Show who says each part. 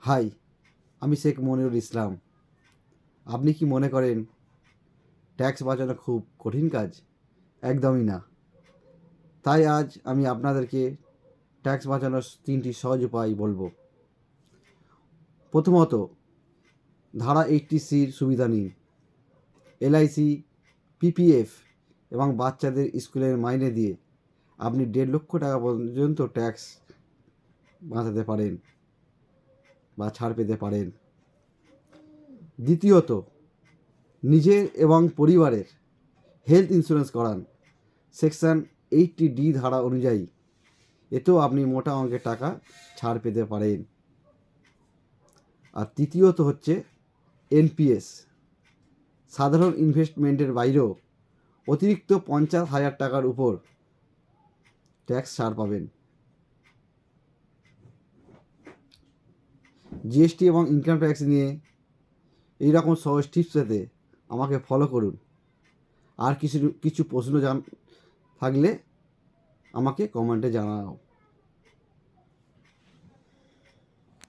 Speaker 1: High, আমি শেখ মনিরুল ইসলাম। আপনি কি মনে করেন ট্যাক্স বাঁচানো খুব কঠিন কাজ? একদমই না। তাই আজ আমি আপনাদেরকে ট্যাক্স বাঁচানোর 3টি সহজ উপায় বলবো। প্রথমত, ধারা 80C সুবিধা নিন। LIC, PPF এবং বাচ্চাদের স্কুলের মাইনে দিয়ে আপনি 1.5 লক্ষ টাকা পর্যন্ত ট্যাক্স বাঁচাতে পারেন বা ছাড় পেতে পারেন। দ্বিতীয়ত, নিজের এবং পরিবারের হেলথ ইন্স্যুরেন্স করান সেকশন 80D ধারা অনুযায়ী। এতেও আপনি মোটা অঙ্কের টাকা ছাড় পেতে পারেন। আর তৃতীয়ত হচ্ছে NPS, সাধারণ ইনভেস্টমেন্টের বাইরেও অতিরিক্ত 50,000 টাকার উপর ট্যাক্স ছাড় পাবেন। GST এবং ইনকাম ট্যাক্স নিয়ে এইরকম সহজ টিপস পেতে আমাকে ফলো করুন। আর কিছু প্রশ্ন থাকলে আমাকে কমেন্টে জানাও।